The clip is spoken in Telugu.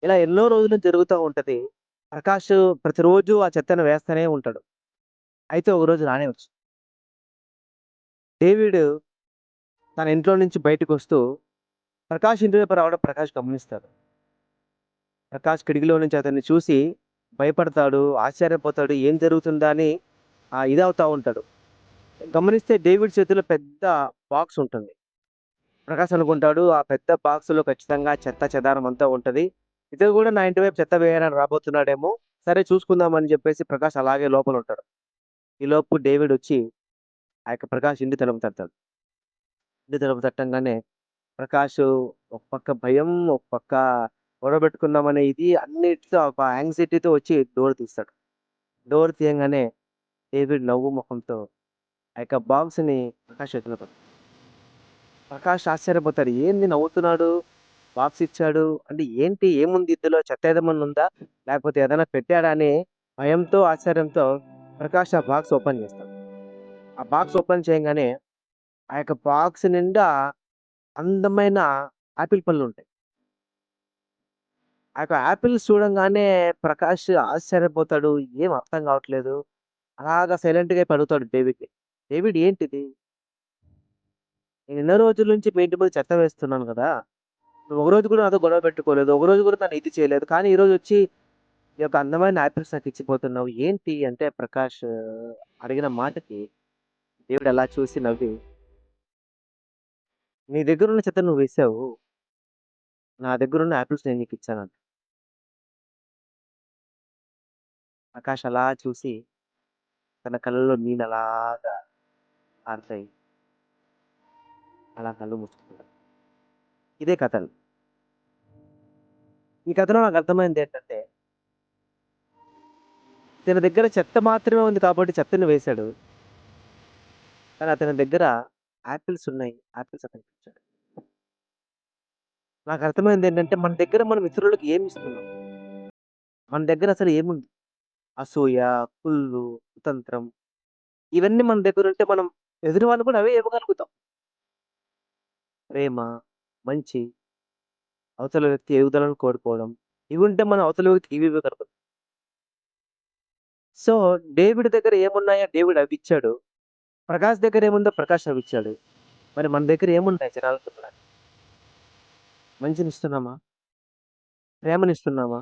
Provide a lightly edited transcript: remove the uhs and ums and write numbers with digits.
ఇలా ఎన్నో రోజులు జరుగుతా ఉంటది. ప్రకాష్ ప్రతిరోజు ఆ చెత్తను వేస్తనే ఉంటాడు. అయితే ఒకరోజు రానే వచ్చింది. డేవిడ్ తన ఇంట్లో నుంచి బయటకొస్తూ ప్రకాష్ ఇంటి వైపు రావడం ప్రకాష్ గమనిస్తాడు. ప్రకాష్ కిటికీలో నుంచి అతన్ని చూసి భయపడతాడు, ఆశ్చర్యపోతాడు. ఏం జరుగుతుందా అని ఇదవుతా ఉంటాడు. గమనిస్తే డేవిడ్ చేతిలో పెద్ద బాక్స్ ఉంటుంది. ప్రకాష్ అనుకుంటాడు ఆ పెద్ద బాక్స్‌లో ఖచ్చితంగా చెత్త చెదారం అంతా ఉంటది. ఇతను గూడా నా ఇంటి వైపు చెత్త వేయడానికి రాబోతున్నాడేమో, సరే చూసుకుందాం అని జెప్పేసి ప్రకాష్ అలాగే లోపలుంటాడు. ఈలోపు డేవిడ్ వచ్చి ఆ యొక్క ప్రకాష్ ఇంటి తలుపు తడతాడు. ఇంటి తలుపు తట్టంగానే ప్రకాషు ఒక పక్క భయం, ఒక పక్క గొడవ పెట్టుకుందామనే ఇది అన్నిటితో ఒక యాంక్సైటీతో వచ్చి డోర్ తీస్తాడు. డోర్ తీయంగానే డేవిడ్ నవ్వు మొఖంతో ఆ యొక్క బాక్స్‌ని ప్రకాష్ చేతిలో పెడతాడు. ప్రకాష్ ఆశ్చర్యపోతాడు. ఏంది నవ్వుతున్నాడు? బాక్స్ ఇచ్చాడు. అంటే ఏంటి? ఏముంది ఇందులో? చెత్త ఏదమన్నా ఉందా? లేకపోతే ఏదైనా పెట్టాడా? అని భయంతో, ఆశ్చర్యంతో ప్రకాష్ ఆ బాక్స్ ఓపెన్ చేస్తాడు. ఆ బాక్స్ ఓపెన్ చేయంగానే ఆ యొక్క బాక్స్ నిండా అందమైన ఆపిల్ పళ్ళుంటాయి. ఆ యొక్క యాపిల్స్ చూడంగానే ప్రకాష్ ఆశ్చర్యపోతాడు. ఏం అర్థం కావట్లేదు. అలాగా సైలెంట్‌గా అయిపోయి అడుగుతాడు డేవిడ్‌ని. "డేవిడ్ ఏంటిది? నేను ఎన్నో రోజుల నుంచి మీ ఇంటి ముందు చెత్త వేస్తున్నాను గదా! నువ్వు ఒకరోజు కూడా నాతో గొడవ పెట్టుకోలేదు. ఒకరోజు కూడా నన్ను ఇది చేయలేదు. కానీ ఈరోజొచ్చి ఈ యొక్క అందమైన యాపిల్స్ నాకిచ్చిపోతున్నావు. ఏంటి?" అంటే ప్రకాష్ అడిగిన మాటకి డేవిడ్ అలా చూసి నవ్వి, "నీ దగ్గరున్న చెత్త నువ్వు వేశావు. నా దగ్గరున్న యాపిల్స్ నేను నీకిచ్చానంట." ప్రకాష్ అలా చూసి తన కళ్ళలో నీళ్ళలాగా కారుతాయి. అలా కళ్ళు మూసుకుంటాడు. ఇదే కథ. ఈ కథలో నాకర్థమైందేంటంటే, తన దగ్గర చెత్త మాత్రమే ఉంది కాబట్టి చెత్తని వేశాడు. కానీ అతని దగ్గర యాపిల్స్ ఉన్నాయి. యాపిల్స్ అతనికిచ్చాడు. నాకర్థమైందేంటంటే, మన దగ్గర మనం ఇతరులకు ఏమిస్తున్నాం? మన దగ్గర అసలు ఏముంది? అసూయ, కుళ్ళు, కుతంత్రం ఇవన్నీ మన దగ్గరుంటే మనం ఎదురు వాళ్ళకి కూడా అవే ఇవ్వగలుగుతాం. ప్రేమ, మంచి, అవతల వ్యక్తి ఎదుగుదలను కోరుకోవడం. ఇవుంటే మనం అవతల వ్యక్తికి ఇవి ఇవ్వగలుగుతాం. సో, డేవిడ్ దగ్గర ఏమున్నాయో డేవిడ్ అవిచ్చాడు. ప్రకాష్ దగ్గర ఏముందో ప్రకాష్ అవిచ్చాడు. మరి మన దగ్గర ఏమున్నాయి జనాలకి ఇవ్వడానికి? మంచినిస్తున్నామా? ప్రేమనిస్తున్నామా?